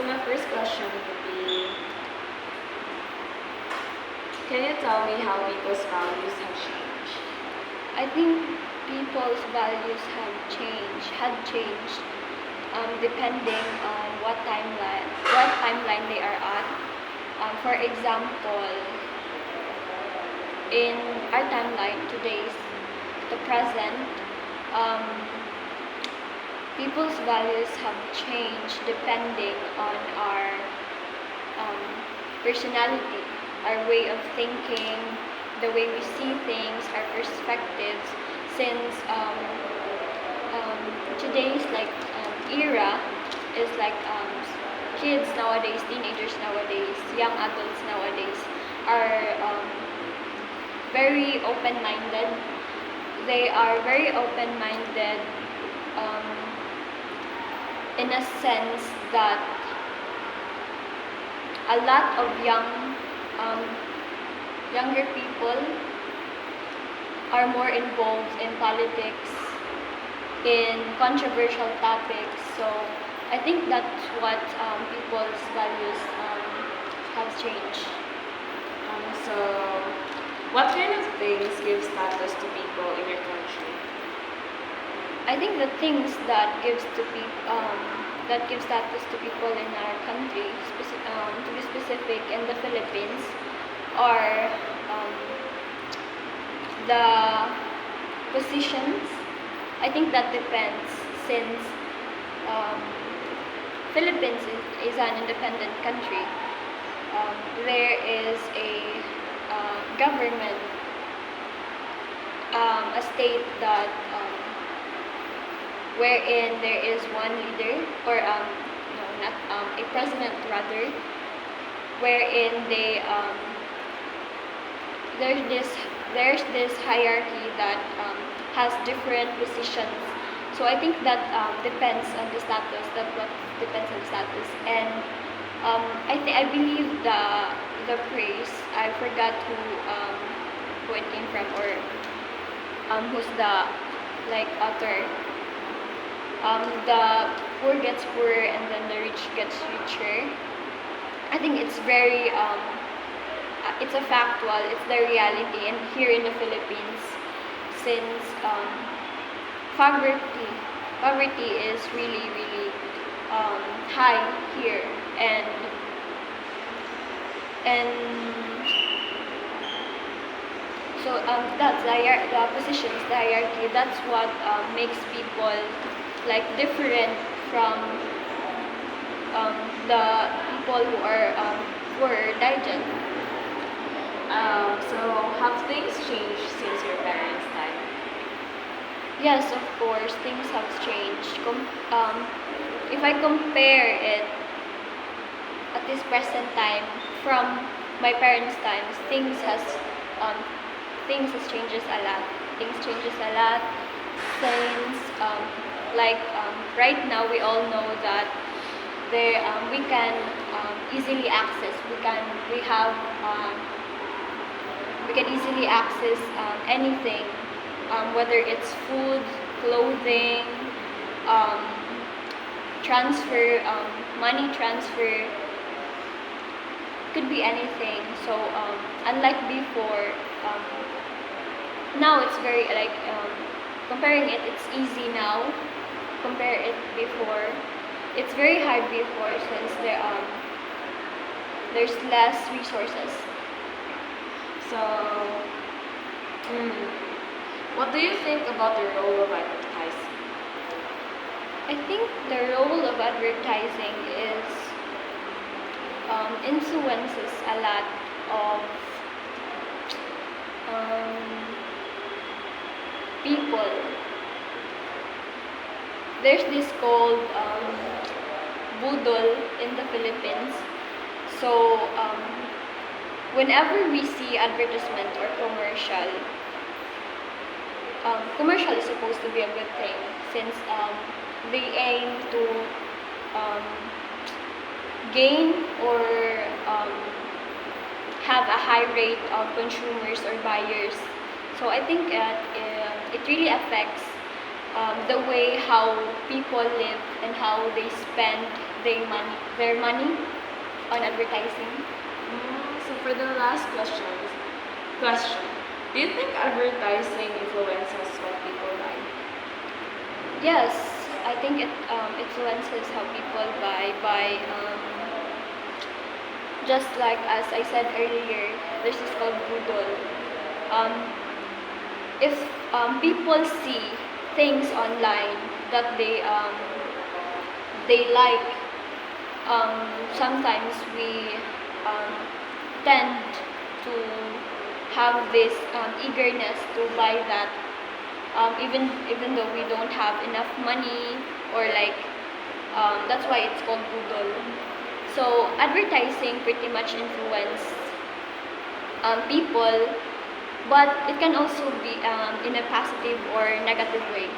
So my first question would be, can you tell me how people's values have changed? I think people's values had changed, depending on what timeline they are at. For example, in our timeline, the present, um, people's values have changed depending on our um, personality, our way of thinking, the way we see things, our perspectives. Since today's era is kids nowadays, teenagers nowadays, young adults nowadays are very open-minded. They are very open-minded um, in a sense that a lot of younger people are more involved in politics, in controversial topics. So I think that's what people's values have changed. So, what kind of things give status to people in your country? I think the things that give status to people in our country, to be specific, in the Philippines, are the positions. I think that depends, since Philippines is an independent country. There is a government, a state that wherein there is one leader, or no, not a president rather, wherein there's this hierarchy that has different positions. So I think that depends on the status. That what depends on the status, and I believe the praise. I forgot who it came from, or who's the author. The poor gets poorer and then the rich gets richer. I think it's very it's a factual, it's the reality. And here in the Philippines, since poverty is really high here, and so that's the positions, the hierarchy. That's what makes people different from the people who are poor, digent. So, have things changed since your parents' time? Yes, of course, things have changed. If I compare it at this present time from my parents' times, things has changes a lot. Things changes a lot since right now we all know that we can easily access. We can easily access anything, whether it's food, clothing, transfer, money transfer, could be anything. So unlike before, now it's very comparing it, it's easy now. Compare it before, it's very hard before, since there's less resources. So, what do you think about the role of advertising? I think the role of advertising is influences a lot of people. There's this called budol in the Philippines. So whenever we see advertisement or commercial is supposed to be a good thing, since they aim to gain or have a high rate of consumers or buyers. So I think it really affects the way how people live and how they spend their money on advertising. So for the last question, do you think advertising influences what people buy? Yes, I think it influences how people buy. Just like as I said earlier, there's this called Google. Um, if people see things online that they like, sometimes we um, tend to have this eagerness to buy that, even though we don't have enough money, or like that's why it's called Google. So advertising pretty much influence people, but it can also be in a positive or negative way.